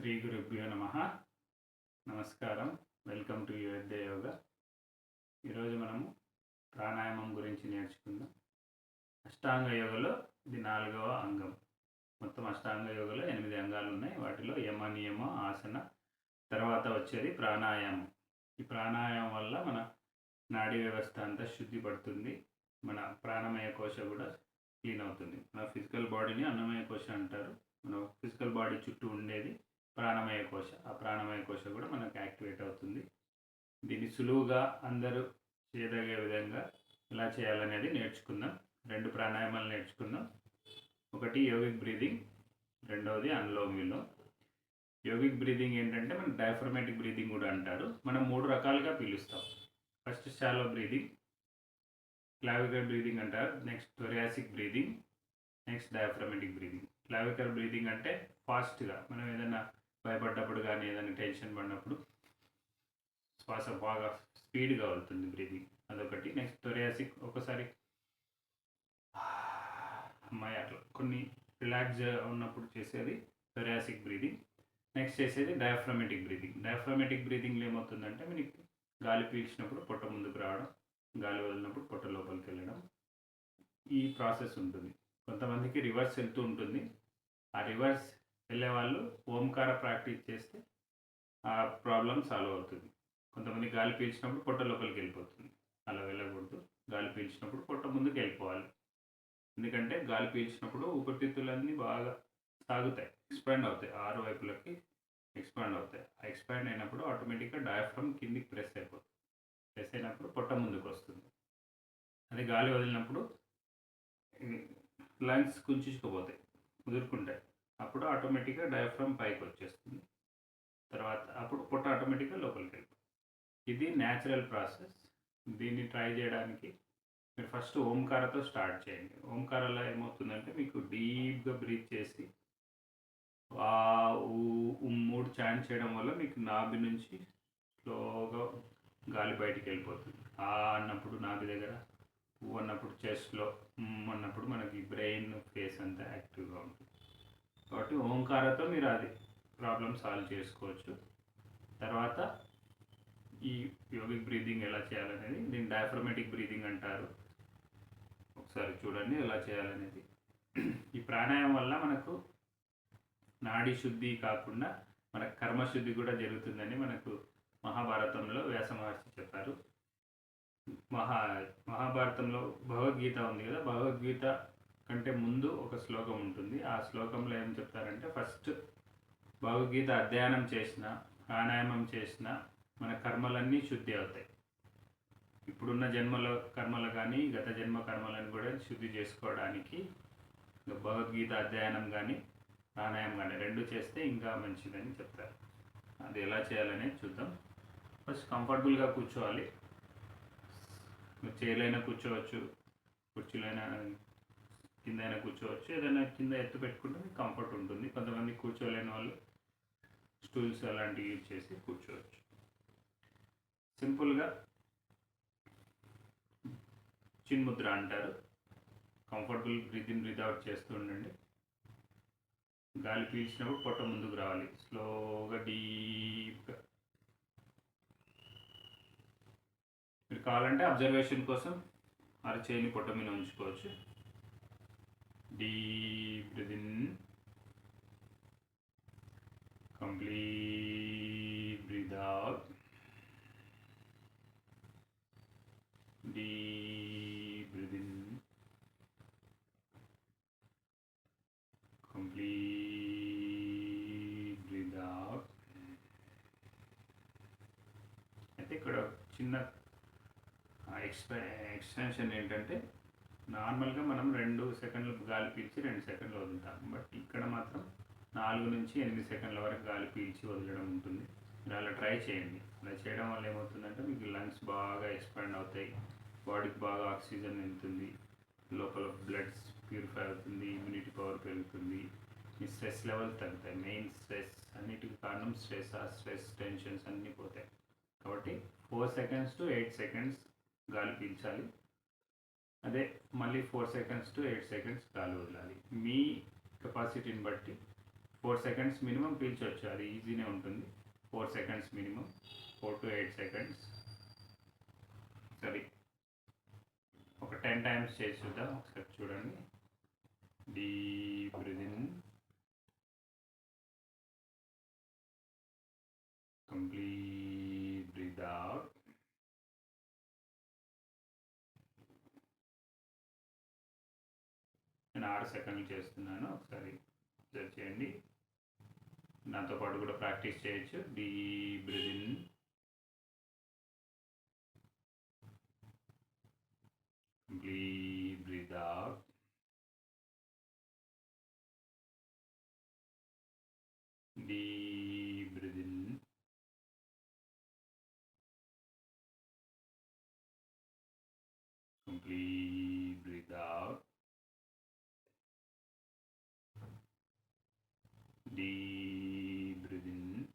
శ్రీ గురుభ్యో నమ. నమస్కారం. Welcome to Yuvadya yoga. ఈరోజు మనము ప్రాణాయామం గురించి నేర్చుకుందాం. అష్టాంగ యోగలో ఇది 4వ అంగం. మొత్తం అష్టాంగ యోగలో 8 అంగాలు ఉన్నాయి. వాటిలో యమ, నియమ, ఆసన, తర్వాత వచ్చేది ప్రాణాయామం. ఈ ప్రాణాయామం వల్ల మన నాడీ వ్యవస్థ అంతా శుద్ధి పడుతుంది. మన ప్రాణమయ కోశ కూడా క్లీన్ అవుతుంది. మన ఫిజికల్ బాడీని అన్నమయ కోశ అంటారు. మన ఫిజికల్ బాడీ చుట్టూ ఉండేది ప్రాణమయ కోశ. ఆ ప్రాణమయ కోశ కూడా మనకు యాక్టివేట్ అవుతుంది. దీన్ని సులువుగా అందరూ చేయదగే విధంగా ఎలా చేయాలనేది నేర్చుకుందాం. 2 ప్రాణాయామాలు నేర్చుకుందాం. ఒకటి యోగిక్ బ్రీదింగ్, రెండవది అనులోమ్ విలోమ్. యోగిక్ బ్రీదింగ్ ఏంటంటే మన డయాఫ్రమాటిక్ బ్రీదింగ్ కూడా అంటారు. మనం 3 రకాలుగా పీలుస్తాం. First shallow breathing, clavicular breathing అంటారు. Next thoracic breathing, next diaphragmatic breathing. Clavicular breathing అంటే ఫాస్ట్గా మనం ఏదైనా భయపడ్డప్పుడు కానీ ఏదైనా టెన్షన్ పడినప్పుడు శ్వాస బాగా స్పీడ్గా అవుతుంది బ్రీదింగ్, అదొకటి. నెక్స్ట్ థొరాసిక్ ఒకసారి అమ్మాయి అట్లా కొన్ని రిలాక్స్ ఉన్నప్పుడు చేసేది థొరాసిక్ బ్రీదింగ్. నెక్స్ట్ చేసేది డయాఫ్రమాటిక్ బ్రీదింగ్. డయాఫ్రమాటిక్ బ్రీదింగ్లో ఏమవుతుందంటే మనకి గాలి పీల్చినప్పుడు పొట్ట ముందుకు రావడం, గాలి వదిలినప్పుడు పొట్ట లోపలికి వెళ్ళడం, ఈ ప్రాసెస్ ఉంటుంది. కొంతమందికి రివర్స్ వెళ్తూ ఉంటుంది. ఆ రివర్స్ వెళ్ళే వాళ్ళు ఓంకార ప్రాక్టీస్ చేస్తే ఆ ప్రాబ్లం సాల్వ్ అవుతుంది. కొంతమంది గాలి పీల్చినప్పుడు పొట్ట లోపలికి వెళ్ళిపోతుంది. అలా వెళ్ళకూడదు. గాలి పీల్చినప్పుడు పొట్ట ముందుకు వెళ్ళిపోవాలి. ఎందుకంటే గాలి పీల్చినప్పుడు ఊపిరితిత్తులన్నీ బాగా సాగుతాయి, ఎక్స్పాండ్ అవుతాయి, 6 వైపులకి ఎక్స్పాండ్ అవుతాయి. ఆ ఎక్స్పాండ్ అయినప్పుడు ఆటోమేటిక్గా డయాఫ్రమ్ కిందికి ప్రెస్ అయిపోతుంది. ప్రెస్ అయినప్పుడు పొట్ట ముందుకు వస్తుంది. అదే గాలి వదిలినప్పుడు లంగ్స్ కుంచుకుపోతాయి, ముదురుకుంటాయి. అప్పుడు ఆటోమేటిక్గా డయాఫ్రమ్ పైకి వచ్చేస్తుంది. తర్వాత అప్పుడు పొట్ట ఆటోమేటిక్గా లోపలికి వెళ్ళిపోతుంది. ఇది న్యాచురల్ ప్రాసెస్. దీన్ని ట్రై చేయడానికి మీరు ఫస్ట్ ఓంకారతో స్టార్ట్ చేయండి. ఓంకారలో ఏమవుతుందంటే మీకు డీప్గా బ్రీత్ చేసి ఆ ఊ 3 చాంట్ చేయడం వల్ల మీకు నాభి నుంచి స్లోగా గాలి బయటికి వెళ్ళిపోతుంది. ఆ అన్నప్పుడు నాభి దగ్గర, ఊ అన్నప్పుడు చెస్ట్లో, అన్నప్పుడు మనకి బ్రెయిన్ ఫేస్ అంతా యాక్టివ్గా ఉంటుంది. కాబట్టి ఓంకారతో మీరు అది ప్రాబ్లం సాల్వ్ చేసుకోవచ్చు. తర్వాత ఈ యోగిక్ బ్రీదింగ్ ఎలా చేయాలనేది, దీన్ని డయాఫ్రమాటిక్ బ్రీదింగ్ అంటారు. ఒకసారి చూడండి ఎలా చేయాలనేది. ఈ ప్రాణాయామం వల్ల మనకు నాడీ శుద్ధి కాకుండా మన కర్మశుద్ధి కూడా జరుగుతుందని మనకు మహాభారతంలో వ్యాస మహర్షి చెప్పారు. మహాభారతంలో భగవద్గీత ఉంది కదా, భగవద్గీత కంటే ముందు ఒక శ్లోకం ఉంటుంది. ఆ శ్లోకంలో ఏం చెప్తారంటే, ఫస్ట్ భగవద్గీత అధ్యయనం చేసిన, ప్రాణాయామం చేసిన మన కర్మలన్నీ శుద్ధి అవుతాయి. ఇప్పుడున్న జన్మల కర్మలు కానీ గత జన్మ కర్మలను కూడా శుద్ధి చేసుకోవడానికి భగవద్గీత అధ్యయనం కానీ ప్రాణాయామం కానీ 2 చేస్తే ఇంకా మంచిదని చెప్తారు. అది ఎలా చేయాలనేది చూద్దాం. ఫస్ట్ కంఫర్టబుల్గా కూర్చోవాలి. మీరు చైర్లైనా కూర్చోవచ్చు, కుర్చీలైనా కింద అయినా కూర్చోవచ్చు. ఏదైనా కింద ఎత్తు పెట్టుకుంటే కంఫర్ట్ ఉంటుంది. కొంతమంది కూర్చోలేని వాళ్ళు స్టూల్స్ అలాంటివి యూజ్ చేసి కూర్చోవచ్చు. సింపుల్గా చిన్ముద్ర అంటారు. Comfortable breathe in breathe out చేస్తూ ఉండండి. గాలి పీల్చినప్పుడు పొట్ట ముందుకు రావాలి, స్లోగా డీప్గా. మీరు కావాలంటే అబ్జర్వేషన్ కోసం అరచేయిని పొట్ట మీద ఉంచుకోవచ్చు. Deep breathe in, complete breathe out, deep breathe in, complete breathe out. అయితే ఇక్కడ చిన్న ఎక్స్టెన్షన్ ఏంటంటే, నార్మల్గా మనం 2 సెకండ్లు గాలి పీల్చి 2 సెకండ్లు వదులుతాం. బట్ ఇక్కడ మాత్రం 4 నుంచి 8 సెకండ్ల వరకు గాలి పీల్చి వదలడం ఉంటుంది. మీరు అలా ట్రై చేయండి. అలా చేయడం వల్ల ఏమవుతుందంటే మీకు లంగ్స్ బాగా ఎక్స్పాండ్ అవుతాయి, బాడీకి బాగా ఆక్సిజన్ వెళ్తుంది, లోపల బ్లడ్ ప్యూరిఫై అవుతుంది, ఇమ్యూనిటీ పవర్ పెరుగుతుంది, మీ స్ట్రెస్ లెవెల్స్ తగ్గుతాయి. మెయిన్ స్ట్రెస్ అన్నిటికీ కారణం స్ట్రెస్. ఆ స్ట్రెస్ టెన్షన్స్ అన్నీ పోతాయి. కాబట్టి 4 సెకండ్స్ టు 8 సెకండ్స్ గాలి పీల్చాలి. అదే మళ్ళీ 4 సెకండ్స్ టు 8 సెకండ్స్ గాలి వదలాలి. మీ కెపాసిటీని బట్టి 4 సెకండ్స్ మినిమం పీల్చవచ్చు, అది ఈజీనే ఉంటుంది. 4 సెకండ్స్ మినిమం, 4 to 8 సెకండ్స్. సరే, ఒక 10 టైమ్స్ చేసి చూద్దాం. ఒకసారి చూడండి. Deep breathe in, complete breathe out. నేను 6 సెకండ్లు చేస్తున్నాను, ఒకసారి అబ్జర్వ్ చేయండి. నాతో పాటు కూడా ప్రాక్టీస్ చేయొచ్చు. Deep breathe in, complete breathe out. Deep breath in, complete breathe out. Deep breath in,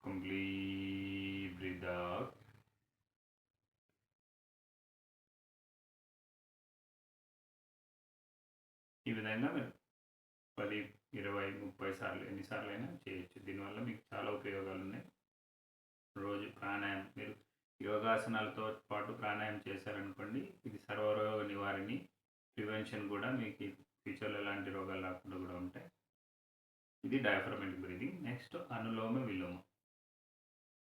complete breathe out. ఈ విధంగా మీరు 10, 20, 30 సార్లు ఎన్నిసార్లు అయినా చేయొచ్చు. దీనివల్ల మీకు చాలా ఉపయోగాలు ఉన్నాయి. రోజు ప్రాణాయామం, మీరు యోగాసనాలతో పాటు ప్రాణాయామం చేశారనుకోండి, ఇది సర్వరోగ నివారణి, ప్రివెన్షన్ కూడా. మీకు ఫ్యూచర్లో ఎలాంటి రోగాలు రాకుండా కూడా ఉంటాయి. ఇది డయాఫ్రమాటిక్ బ్రీదింగ్. నెక్స్ట్ అనులోమ విలోమ.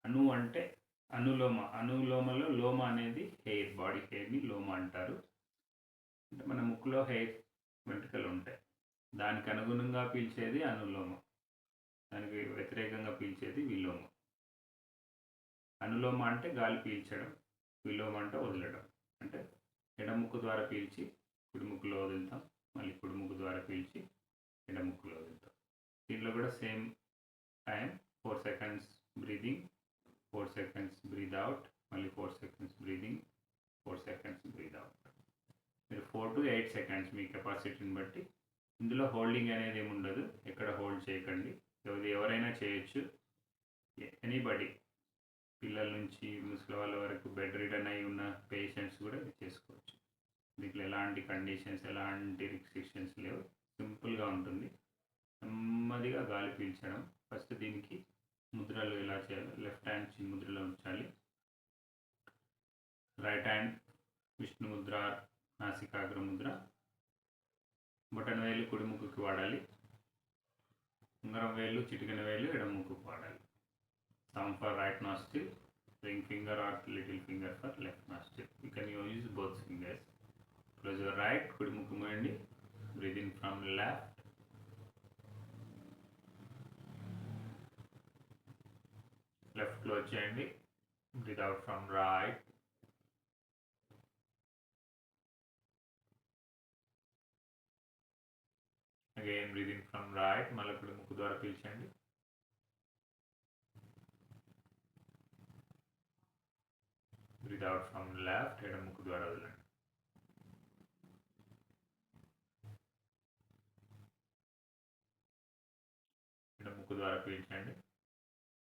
అను అంటే అనులోమ. అనులోమలో లోమ అనేది హెయిర్, బాడీ హెయిర్ని లోమ అంటారు. అంటే మన ముక్కులో హెయిర్ వెంట్రుకలు ఉంటాయి, దానికి అనుగుణంగా పీల్చేది అనులోమ, దానికి వ్యతిరేకంగా పీల్చేది విలోమ. అనులోమ అంటే గాలి పీల్చడం, విలోమ అంటే వదలడం. అంటే ఎడముక్కు ద్వారా పీల్చి కుడిముక్కులో వదులుతాం, మళ్ళీ కుడిముక్కు ద్వారా పీల్చి ఎడముక్కులో వదులుతాం. దీంట్లో కూడా same time, 4 seconds breathing, 4 seconds breathe out, మళ్ళీ 4 seconds breathing, 4 seconds breathe out. మీరు 4 to 8 సెకండ్స్ మీ కెపాసిటీని బట్టి. ఇందులో హోల్డింగ్ అనేది ఏమి ఉండదు, ఎక్కడ హోల్డ్ చేయకండి. ఎవరైనా చేయొచ్చు, ఎనీబడి, పిల్లల నుంచి ముసలి వాళ్ళ వరకు, బెడ్ రిడన్ అయి ఉన్న పేషెంట్స్ కూడా ఇది చేసుకోవచ్చు. దీంట్లో ఎలాంటి కండిషన్స్, ఎలాంటి రిస్ట్రిక్షన్స్ లేవు, సింపుల్గా ఉంటుంది. నెమ్మదిగా గాలి పీల్చడం. ఫస్ట్ దీనికి ముద్రలు ఎలా చేయాలి, లెఫ్ట్ హ్యాండ్ చిన్న ముద్రలో ఉంచాలి, రైట్ హ్యాండ్ విష్ణు ముద్ర, నాసికాగ్ర ముద్ర, బొటన వేలు కుడి ముక్కుకి వాడాలి, ఉంగరం వేలు, చిటికెన వేలు ఎడమ ముక్కుకి వాడాలి. Thumb for right nostril, ring finger or little finger for left nostril. You can use both fingers. Close your right, కుడి ముక్కు మూయండి. Breathe in from left. Left close చేయండి. Breathe out from right. Again breathe in from right. మళ్ళీ కుడి ముక్కు ద్వారా పీల్చండి. Breathe out from left. ఎడమ ముక్కు ద్వారా వదలండి. ఎడమ ముక్కు ద్వారా పీల్చండి.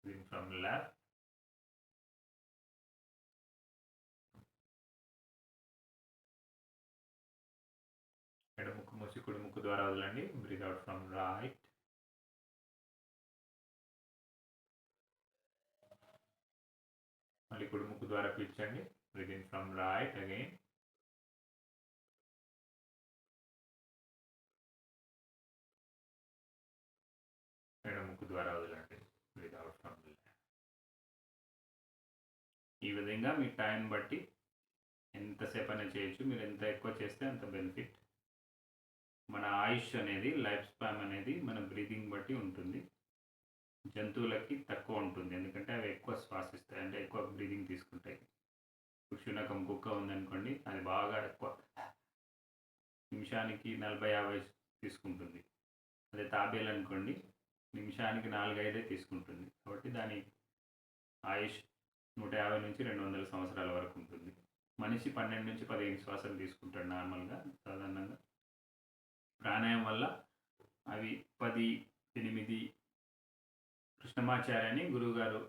Breathe in from left. ఎడమ ముక్కు మూసి కుడి ముక్కు ద్వారా వదలండి. Breathe out from right. మళ్ళీ కుడి ముక్కు ద్వారా పీల్చండి. Breathe in from right again. ఎడమ ముక్కు ద్వారా వదలండి. Breathe out from left. ఈ విధంగా మీ టైం బట్టి ఎంతసేపు అయినా చేయొచ్చు. మీరు ఎంత ఎక్కువ చేస్తే అంత బెనిఫిట్. మన ఆయుష్ అనేది, లైఫ్ స్పాన్ అనేది మన బ్రీదింగ్ బట్టి ఉంటుంది. జంతువులకి తక్కువ ఉంటుంది, ఎందుకంటే అవి ఎక్కువ శ్వాసిస్తాయి, అంటే ఎక్కువ బ్రీదింగ్ తీసుకుంటాయి. శునకం, కుక్క ఉందనుకోండి, అది బాగా ఎక్కువ, నిమిషానికి 40-50 తీసుకుంటుంది. అదే తాబేలు అనుకోండి, నిమిషానికి 4-5 తీసుకుంటుంది. కాబట్టి దాని ఆయుష్ 150 నుంచి 200 సంవత్సరాల వరకు ఉంటుంది. మనిషి 12 నుంచి 15 శ్వాసలు తీసుకుంటాడు నార్మల్గా, సాధారణంగా. ప్రాణాయామం వల్ల అవి 10, 8. కృష్ణమాచార్య అని గురువుగారు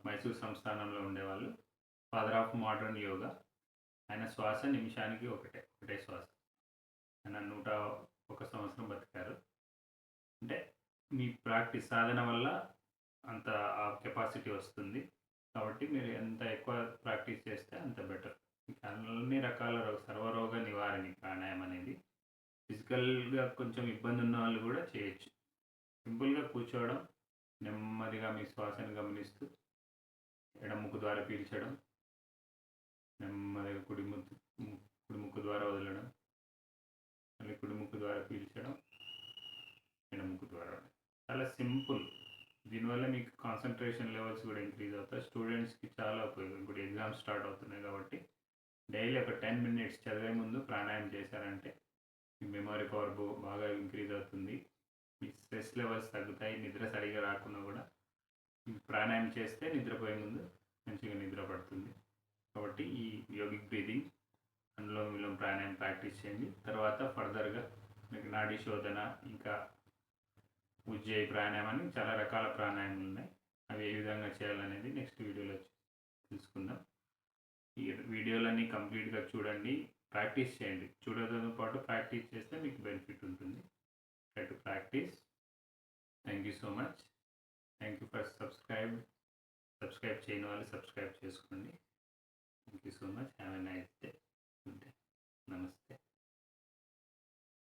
మైసూర్ సంస్థానంలో ఉండేవాళ్ళు, ఫాదర్ ఆఫ్ మోడర్న్ యోగా. ఆయన శ్వాస నిమిషానికి ఒకటే శ్వాస. ఆయన 101 సంవత్సరం బతికారు. అంటే మీ ప్రాక్టీస్ సాధన వల్ల అంత ఆ కెపాసిటీ వస్తుంది. కాబట్టి మీరు ఎంత ఎక్కువ ప్రాక్టీస్ చేస్తే అంత బెటర్. మీకు అన్ని రకాల సర్వరోగ నివారణి ప్రాణాయామం అనేది. ఫిజికల్‌గా కొంచెం ఇబ్బంది ఉన్న వాళ్ళు కూడా చేయొచ్చు. సింపుల్‌గా కూర్చోవడం, నెమ్మదిగా మీ శ్వాసను గమనిస్తూ ఎడమ ముక్కు ద్వారా పీల్చడం, నెమ్మదిగా కుడి ముక్కు ద్వారా వదలడం, మళ్ళీ కుడి ముక్కు ద్వారా పీల్చడం, ఎడమ ముక్కు ద్వారా వదలడం. చాలా సింపుల్. దీనివల్ల మీకు కాన్సంట్రేషన్ లెవెల్స్ కూడా ఇంక్రీజ్ అవుతాయి. స్టూడెంట్స్‌కి చాలా ఉపయోగం. ఇప్పుడు ఎగ్జామ్స్ స్టార్ట్ అవుతున్నాయి కాబట్టి డైలీ ఒక 10 మినిట్స్ చదివే ముందు ప్రాణాయామం చేశారంటే మీ మెమరీ పవర్ బాగా ఇంక్రీజ్ అవుతుంది. మీ స్ట్రెస్ లెవెల్స్ తగ్గుతాయి. నిద్ర సరిగా రాకున్నా కూడా ప్రాణాయామం చేస్తే నిద్రపోయే ముందు మంచిగా నిద్ర పడుతుంది. కాబట్టి ఈ యోగిక్ బ్రీదింగ్, అనులోమ విలోమ ప్రాణాయామం ప్రాక్టీస్ చేయండి. తర్వాత ఫర్దర్గా మీకు నాడీ శోధన, ఇంకా ఉజ్జయి ప్రాణాయామం అని చాలా రకాల ప్రాణాయామాలు ఉన్నాయి. అవి ఏ విధంగా చేయాలనేది నెక్స్ట్ వీడియోలో తెలుసుకుందాం. ఈ వీడియోలన్నీ కంప్లీట్గా చూడండి, ప్రాక్టీస్ చేయండి. చూడడంతో పాటు ప్రాక్టీస్ చేస్తే మీకు బెనిఫిట్ ఉంటుంది. Try to practice. Thank you so much. Thank you for subscribe చేయని వాళ్ళు సబ్స్క్రైబ్ చేసుకోండి. Thank you so much. Have a nice day. Good day. నమస్తే.